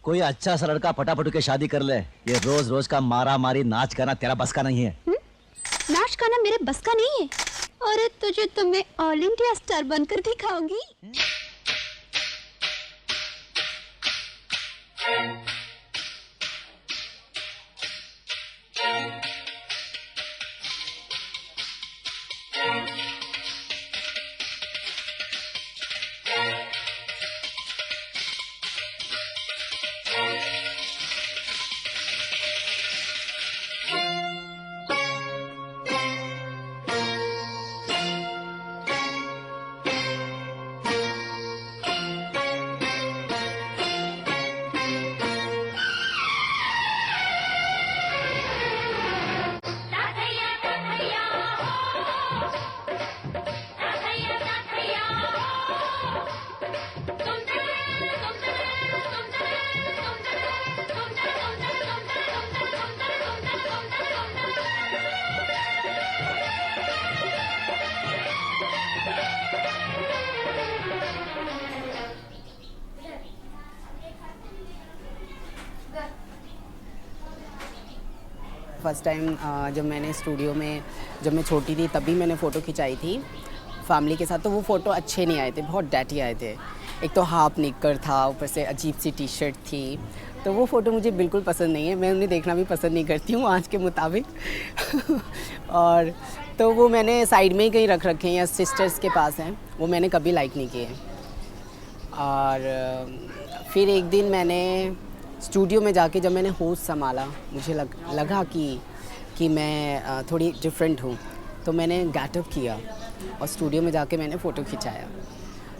कोई अच्छा सा लड़का फटाफट के शादी कर ले। ये रोज रोज का मारा मारी नाच गाना तेरा बस का नहीं है। नाच गाना मेरे बस का नहीं है। अरे तुझे तो मैं ऑल इंडिया स्टार बनकर दिखाऊंगी। फर्स्ट टाइम जब मैंने स्टूडियो में, जब मैं छोटी थी तभी मैंने फ़ोटो खिंचाई थी फैमिली के साथ, तो वो फ़ोटो अच्छे नहीं आए थे, बहुत डैटी आए थे। एक तो हाफ निक्कर था, ऊपर से अजीब सी टी शर्ट थी, तो वो फ़ोटो मुझे बिल्कुल पसंद नहीं है। मैं उन्हें देखना भी पसंद नहीं करती हूँ आज के मुताबिक। और तो वो मैंने साइड में ही कहीं रख रखे हैं या सिस्टर्स के पास हैं, वो मैंने कभी लाइक नहीं किए। और फिर एक दिन मैंने स्टूडियो में जाके जब मैंने होस्ट संभाला, मुझे लगा कि मैं थोड़ी डिफरेंट हूँ, तो मैंने गेटअप किया और स्टूडियो में जाके मैंने फ़ोटो खिंचाया।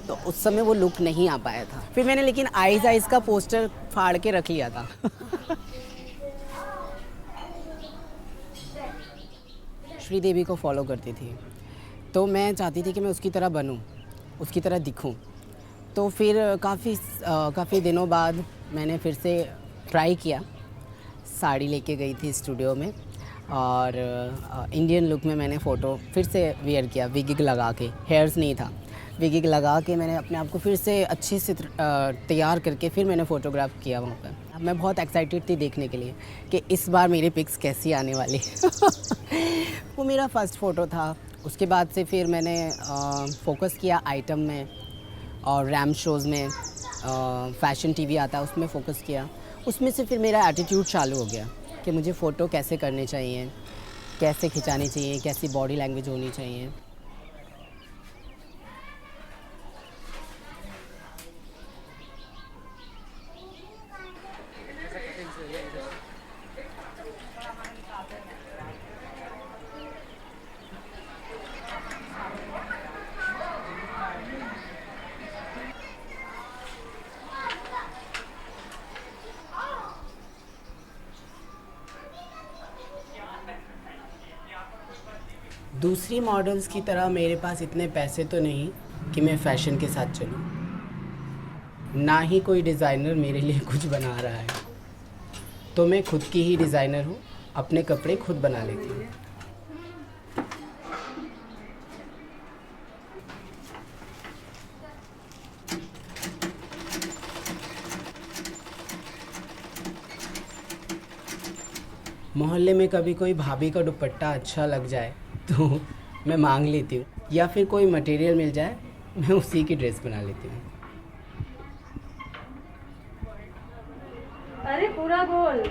तो उस समय वो लुक नहीं आ पाया था। फिर मैंने लेकिन आइज़ का पोस्टर फाड़ के रख लिया था। श्रीदेवी को फॉलो करती थी, तो मैं चाहती थी कि मैं उसकी तरह बनूं, उसकी तरह दिखूं। तो फिर काफ़ी दिनों बाद मैंने फिर से ट्राई किया, साड़ी लेके गई थी स्टूडियो में और इंडियन लुक में मैंने फ़ोटो फिर से वियर किया, विगिग लगा के, हेयर्स नहीं था, विगिग लगा के मैंने अपने आप को फिर से अच्छे से तैयार करके फिर मैंने फ़ोटोग्राफ किया वहाँ पर। मैं बहुत एक्साइटेड थी देखने के लिए कि इस बार मेरे पिक्स कैसी आने वाली। वो मेरा फ़र्स्ट फ़ोटो था। उसके बाद से फिर मैंने फोकस किया आइटम में और रैम शोज़ में, फैशन टीवी आता है उसमें फ़ोकस किया। उसमें से फिर मेरा एटीट्यूड चालू हो गया कि मुझे फ़ोटो कैसे करने चाहिए, कैसे खिंचानी चाहिए, कैसी बॉडी लैंग्वेज होनी चाहिए। दूसरी मॉडल्स की तरह मेरे पास इतने पैसे तो नहीं कि मैं फ़ैशन के साथ चलूं, ना ही कोई डिज़ाइनर मेरे लिए कुछ बना रहा है, तो मैं खुद की ही डिज़ाइनर हूँ, अपने कपड़े खुद बना लेती हूँ। मोहल्ले में कभी कोई भाभी का दुपट्टा अच्छा लग जाए तो मैं मांग लेती हूँ, या फिर कोई मटेरियल मिल जाए मैं उसी की ड्रेस बना लेती हूँ। अरे पूरा गोल।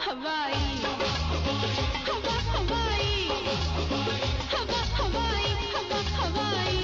हवाई हवा हवाई हवा हवाई हवा हवाई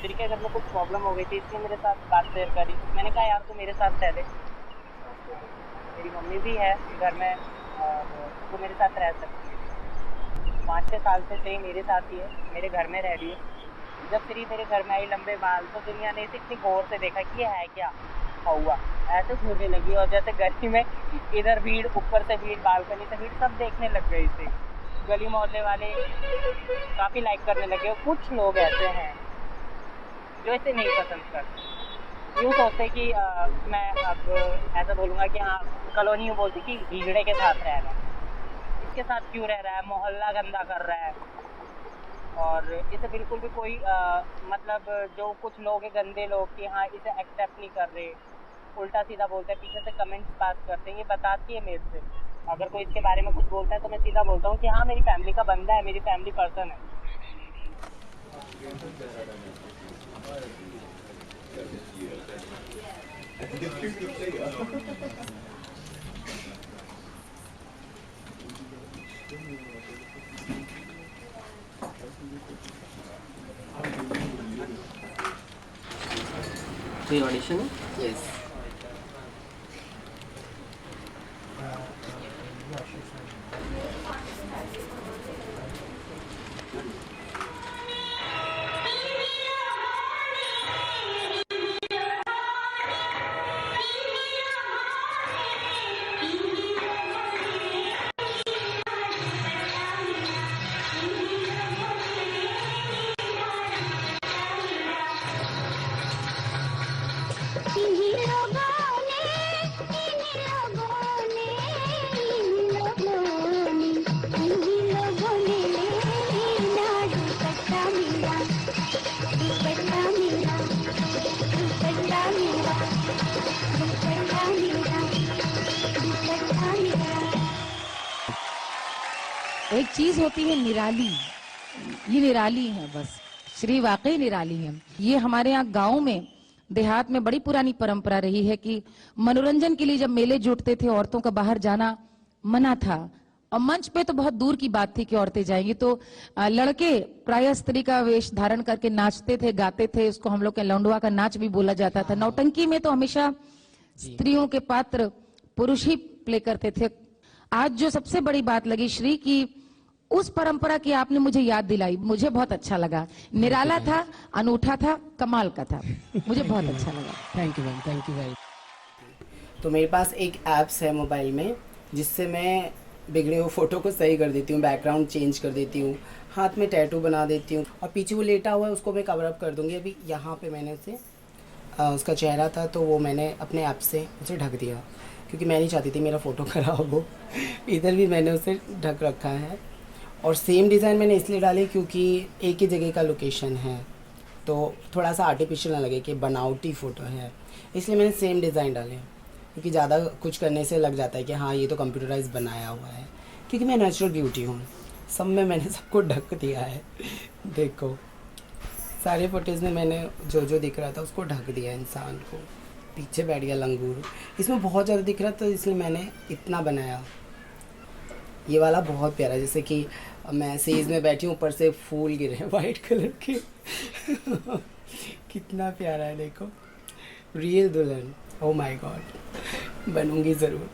तेरे के घर में कुछ प्रॉब्लम हो गई थी, इसलिए मेरे साथ बात शेयर करी। मैंने कहा यार तू मेरे साथ रह ले। मेरी मम्मी भी है घर में और वो मेरे साथ रह सकती है। 5-6 साल से तेरी मेरे साथ ही है, मेरे घर में रह रही है। जब तेरी मेरे घर में आई लंबे बाल, तो दुनिया ने इसे इतनी गौर से देखा कि ये है क्या हुआ, ऐसे घूरने लगी। और जैसे गर्मी में इधर भीड़, ऊपर से भीड़, बालकनी से भीड़, सब देखने लग गए इसे। गली मोहल्ले वाले काफ़ी लाइक करने लगे। कुछ लोग ऐसे हैं जो इसे नहीं पसंद करते, यूँ सोचते कि मैं अब ऐसा बोलूँगा कि हाँ, कॉलोनी यूँ बोलती कि हिजड़े के साथ रह रहा है, इसके साथ क्यों रह रहा है, मोहल्ला गंदा कर रहा है। और इसे बिल्कुल भी कोई मतलब जो कुछ लोग हैं गंदे लोग कि हाँ इसे एक्सेप्ट नहीं कर रहे, उल्टा सीधा बोलते हैं, पीछे से कमेंट्स पास करते हैं। ये बताती है मेरे से, अगर कोई इसके बारे में कुछ बोलता है तो मैं सीधा बोलता हूँ कि हाँ मेरी फैमिली का बंदा है, मेरी फैमिली पर्सन है। तो ये ऑडिशन है? यस। एक चीज होती है निराली, ये निराली है बस, श्री वाकई निराली है। ये हमारे यहाँ गांव में, देहात में बड़ी पुरानी परंपरा रही है कि मनोरंजन के लिए जब मेले जुटते थे, औरतों का बाहर जाना मना था। और मंच पे तो बहुत दूर की बात थी कि औरतें जाएंगी, तो लड़के प्रायः स्त्री का वेश धारण करके नाचते थे, गाते थे। उसको हम लोग के लौंडवा का नाच भी बोला जाता था। नौटंकी में तो हमेशा स्त्रियों के पात्र पुरुष ही प्ले करते थे। आज जो सबसे बड़ी बात लगी श्री की, उस परंपरा की आपने मुझे याद दिलाई, मुझे बहुत अच्छा लगा। निराला था, अनूठा था, कमाल का था, मुझे बहुत अच्छा लगा। Thank you ma'am, thank you very. तो मेरे पास एक ऐप्स है मोबाइल में जिससे मैं बिगड़े हुए फ़ोटो को सही कर देती हूँ, बैकग्राउंड चेंज कर देती हूँ, हाथ में टैटू बना देती हूँ, और पीछे वो लेटा हुआ है उसको मैं कवर अप कर दूँगी। अभी यहाँ पे मैंने उसे उसका चेहरा था तो वो मैंने अपने ऐप से उसे ढक दिया, क्योंकि मैं नहीं चाहती थी मेरा फ़ोटो ख़राब हो। इधर भी मैंने उसे ढक रखा है। और सेम डिज़ाइन मैंने इसलिए डाली क्योंकि एक ही जगह का लोकेशन है, तो थोड़ा सा आर्टिफिशियल ना लगे कि बनावटी फ़ोटो है, इसलिए मैंने सेम डिज़ाइन डाले। क्योंकि ज़्यादा कुछ करने से लग जाता है कि हाँ ये तो कंप्यूटराइज बनाया हुआ है, क्योंकि मैं नेचुरल ब्यूटी हूँ। सब में मैंने सबको ढक दिया है। देखो सारे फोटोज़ में मैंने जो जो दिख रहा था उसको ढक दिया इंसान को। पीछे बैठ गया लंगूर, इसमें बहुत ज़्यादा दिख रहा था इसलिए मैंने इतना बनाया। ये वाला बहुत प्यारा, जैसे कि मैं सेज में बैठी हूँ, ऊपर से फूल गिरे हैं वाइट कलर के। कितना प्यारा है, देखो रियल दुल्हन। ओह माय गॉड, बनूंगी ज़रूर।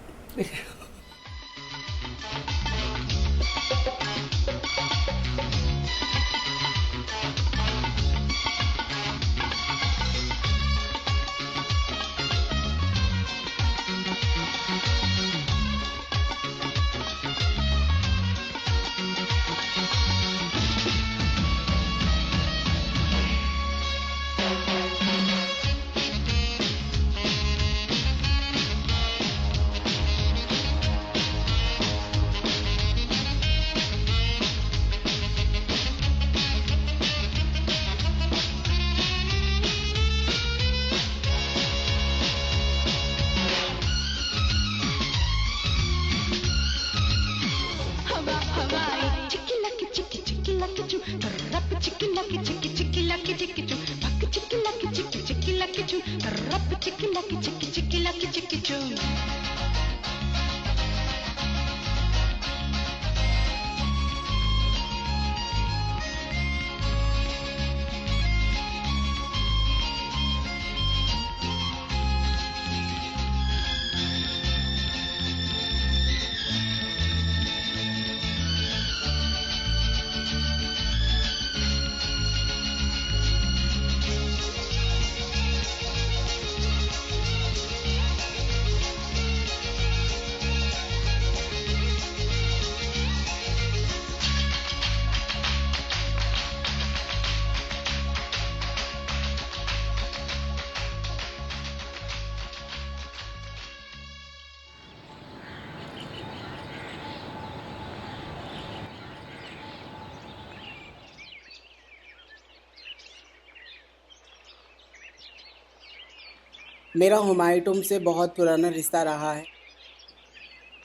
मेरा हुमायूं से बहुत पुराना रिश्ता रहा है।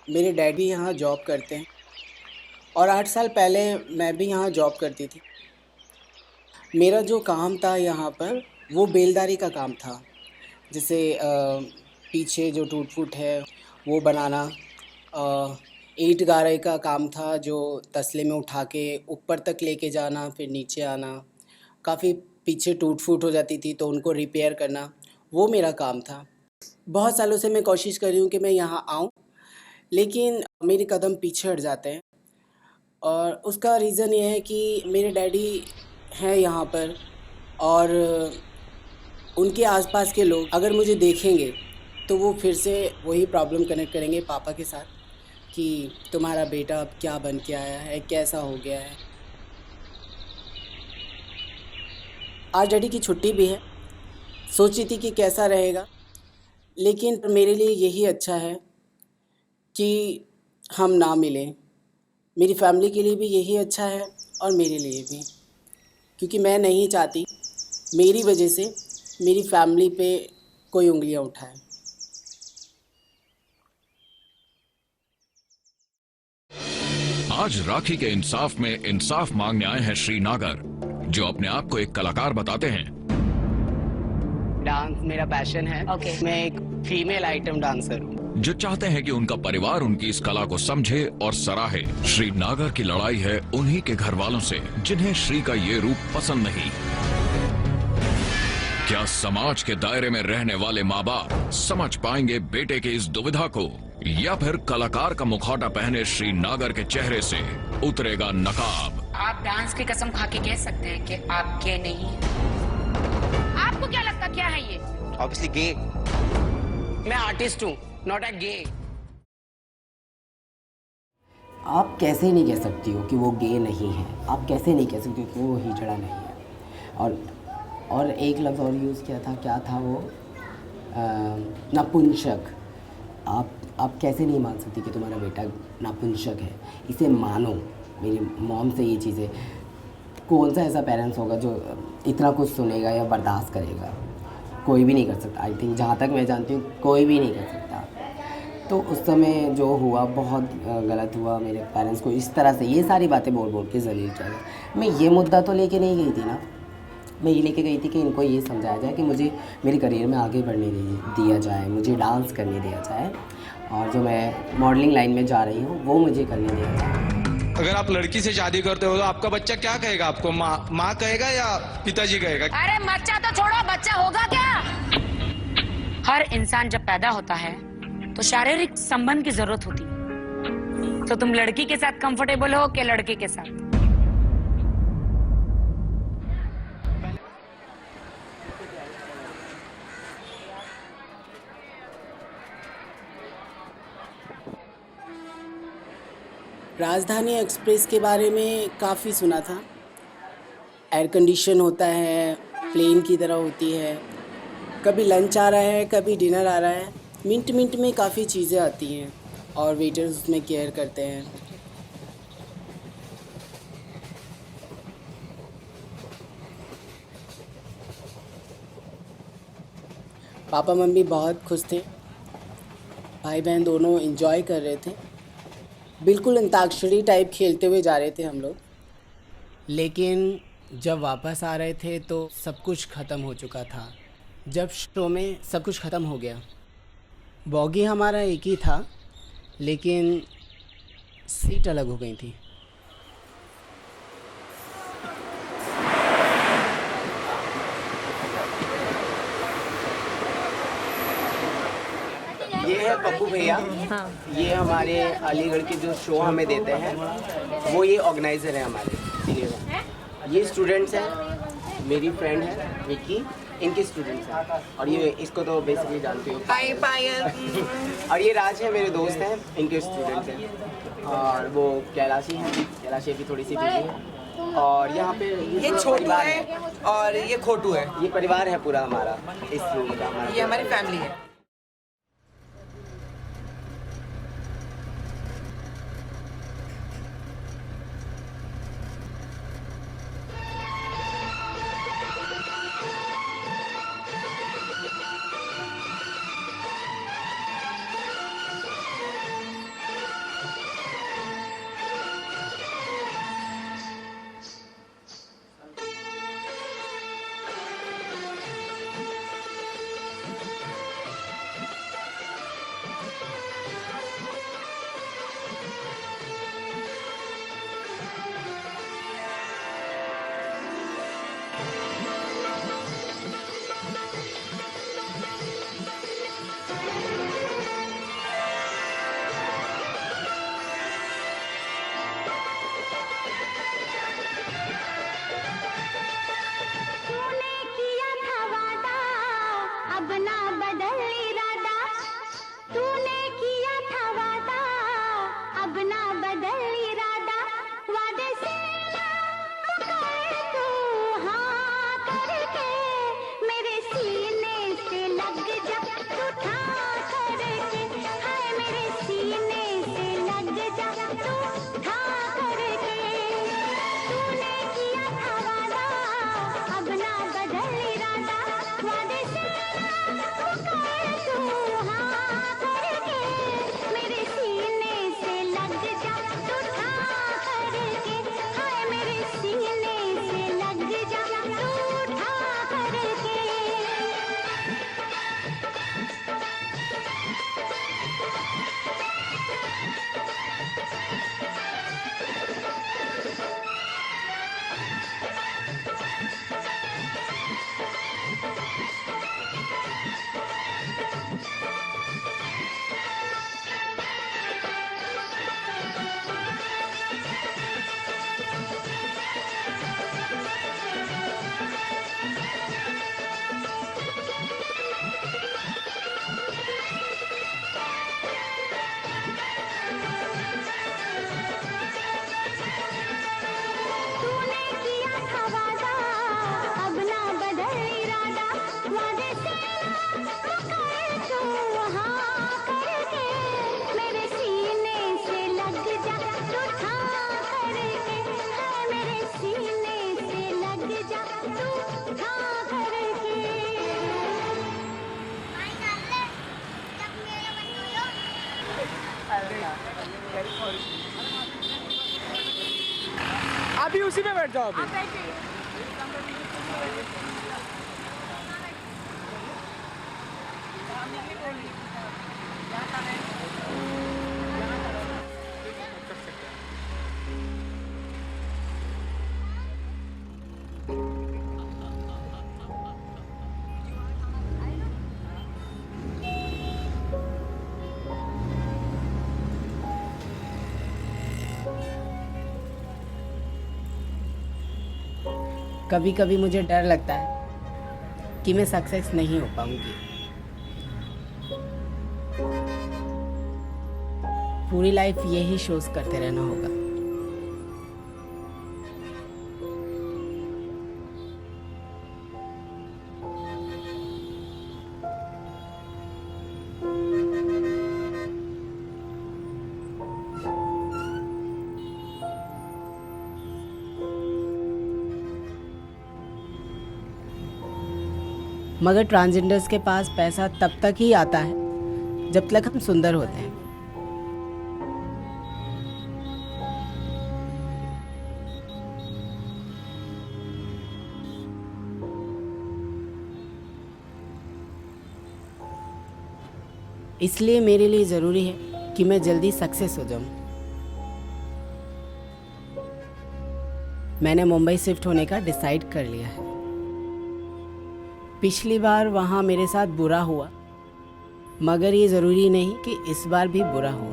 मेरे डैडी यहाँ जॉब करते हैं और 8 साल पहले मैं भी यहाँ जॉब करती थी। मेरा जो काम था यहाँ पर वो बेलदारी का काम था। जैसे पीछे जो टूट फूट है वो बनाना, ईंट गारे का काम था, जो तसले में उठा के ऊपर तक लेके जाना फिर नीचे आना। काफ़ी पीछे टूट फूट हो जाती थी तो उनको रिपेयर करना, वो मेरा काम था। बहुत सालों से मैं कोशिश कर रही हूँ कि मैं यहाँ आऊँ, लेकिन मेरे कदम पीछे हट जाते हैं। और उसका रीज़न ये है कि मेरे डैडी हैं यहाँ पर और उनके आसपास के लोग अगर मुझे देखेंगे तो वो फिर से वही प्रॉब्लम कनेक्ट करेंगे पापा के साथ कि तुम्हारा बेटा अब क्या बन के आया है, कैसा हो गया है। आज डैडी की छुट्टी भी है, सोच रही थी कि कैसा रहेगा, लेकिन मेरे लिए यही अच्छा है कि हम ना मिलें। मेरी फैमिली के लिए भी यही अच्छा है और मेरे लिए भी, क्योंकि मैं नहीं चाहती मेरी वजह से मेरी फैमिली पे कोई उंगलियां उठाए। आज राखी के इंसाफ में इंसाफ मांगने आए हैं श्री नागर, जो अपने आप को एक कलाकार बताते हैं। डांस मेरा पैशन है। मैं एक फीमेल आइटम डांसर हूँ जो चाहते हैं कि उनका परिवार उनकी इस कला को समझे और सराहे। श्री नागर की लड़ाई है उन्हीं के घर वालों से जिन्हें श्री का ये रूप पसंद नहीं। क्या समाज के दायरे में रहने वाले माँ बाप समझ पाएंगे बेटे की इस दुविधा को, या फिर कलाकार का मुखौटा पहने श्री नागर के चेहरे से उतरेगा नकाब? आप डांस की कसम खा के कह सकते हैं कि आप गे नहीं हैं। आपको क्या लगता क्या है ये? ऑब्वियसली गे। मैं आर्टिस्ट हूँ, नॉट अ गे। आप कैसे नहीं कह सकती हो कि वो गे नहीं है? आप कैसे नहीं कह सकती हो कि वो हिजड़ा नहीं है? और एक लफ्ज़ और यूज़ किया था, क्या था वो? नपुंसक। आप कैसे नहीं मान सकती कि तुम्हारा बेटा नपुंसक है? इसे मानो। मेरी मॉम से ये चीज़ें, कौन सा ऐसा पेरेंट्स होगा जो इतना कुछ सुनेगा या बर्दाश्त करेगा? कोई भी नहीं कर सकता। आई थिंक जहाँ तक मैं जानती हूँ कोई भी नहीं कर सकता। तो उस समय जो हुआ बहुत गलत हुआ। मेरे पेरेंट्स को इस तरह से ये सारी बातें बोल बोल के ज़लील किया गया। मैं ये मुद्दा तो लेके नहीं गई थी ना, मैं ये लेके गई थी कि इनको ये समझाया जाए कि मुझे मेरे करियर में आगे बढ़ने दिया जाए, मुझे डांस करने दिया जाए, और जो मैं मॉडलिंग लाइन में जा रही हूँ वो मुझे करने दिया जाए। अगर आप लड़की से शादी करते हो तो आपका बच्चा क्या कहेगा? आपको माँ कहेगा या पिताजी कहेगा? अरे बच्चा तो छोड़ो, बच्चा होगा क्या? हर इंसान जब पैदा होता है तो शारीरिक संबंध की जरूरत होती है। तो तुम लड़की के साथ कंफर्टेबल हो कि लड़के के साथ? राजधानी एक्सप्रेस के बारे में काफ़ी सुना था। एयर कंडीशन होता है, प्लेन की तरह होती है, कभी लंच आ रहा है कभी डिनर आ रहा है, मिनट मिनट में काफ़ी चीज़ें आती हैं और वेटर्स उसमें केयर करते हैं। पापा मम्मी बहुत खुश थे, भाई बहन दोनों एंजॉय कर रहे थे। बिल्कुल अंताक्षरी टाइप खेलते हुए जा रहे थे हम लोग। लेकिन जब वापस आ रहे थे तो सब कुछ ख़त्म हो चुका था। जब शो में सब कुछ ख़त्म हो गया, बॉगी हमारा एक ही था लेकिन सीट अलग हो गई थी। ये है पप्पू भैया। हाँ। ये हमारे अलीगढ़ के जो शो हमें देते हैं वो ये ऑर्गेनाइज़र है हमारे। ये स्टूडेंट्स हैं, मेरी फ्रेंड है विकी, इनके स्टूडेंट्स हैं। और ये इसको तो बेसिकली जानते हो, पायल। और ये राज है, मेरे दोस्त हैं, इनके स्टूडेंट्स हैं। और वो कैलाशी है, कैलाशी की थोड़ी सी बिजी है। और यहाँ पे ये छोटू है और ये खोटू है। ये परिवार है पूरा हमारा, इस रूम का हमारा। ये हमारी फैमिली है। अभी उसी में बैठ जाओ अभी। कभी कभी मुझे डर लगता है कि मैं सक्सेस नहीं हो पाऊंगी। पूरी लाइफ यही शोज करते रहना होगा। मगर ट्रांसजेंडर्स के पास पैसा तब तक ही आता है जब तक हम सुंदर होते हैं। इसलिए मेरे लिए ज़रूरी है कि मैं जल्दी सक्सेस हो जाऊं। मैंने मुंबई शिफ्ट होने का डिसाइड कर लिया है। पिछली बार वहाँ मेरे साथ बुरा हुआ, मगर ये ज़रूरी नहीं कि इस बार भी बुरा हो।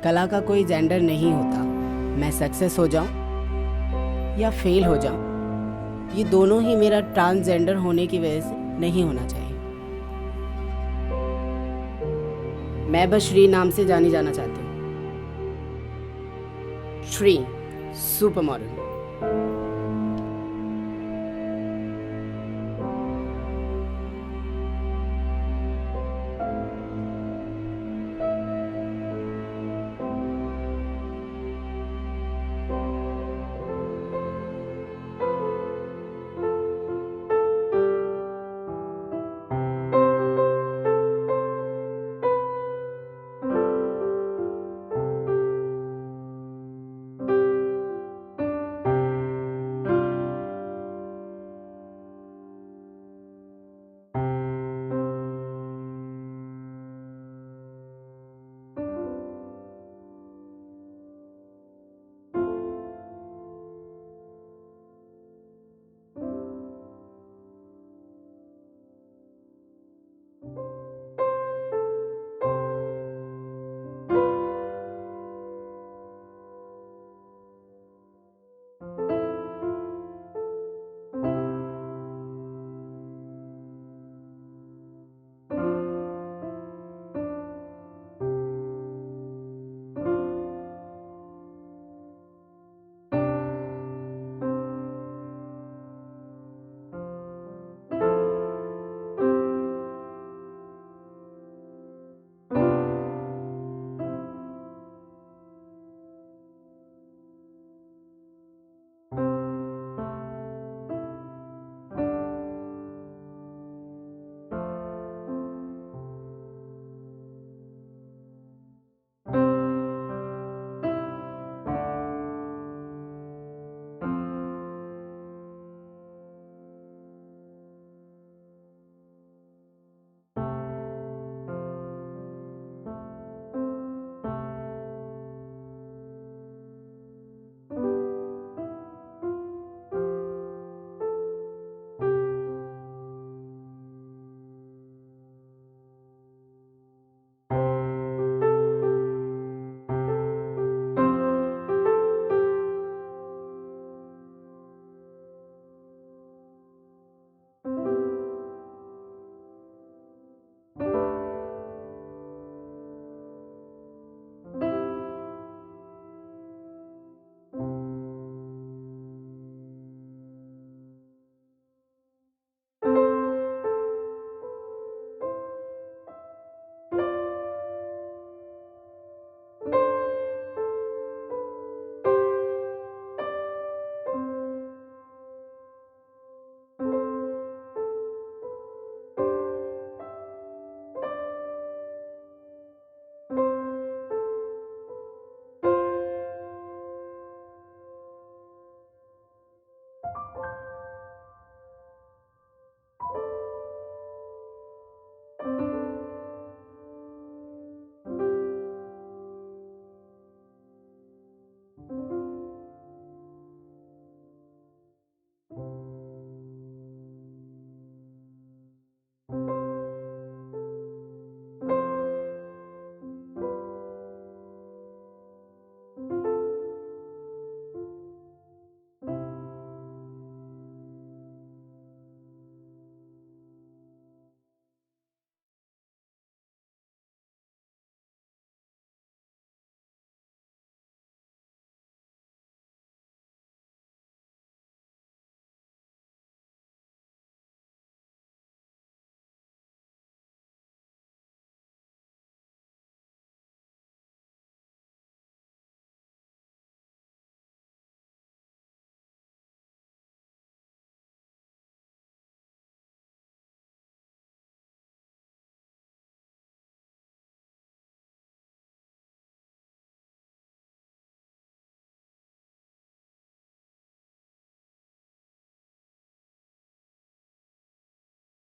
कला का कोई जेंडर नहीं होता। मैं सक्सेस हो जाऊं या फेल हो जाऊं, ये दोनों ही मेरा ट्रांसजेंडर होने की वजह से नहीं होना चाहिए। मैं बस श्री नाम से जानी जाना चाहती हूँ। Shri super model.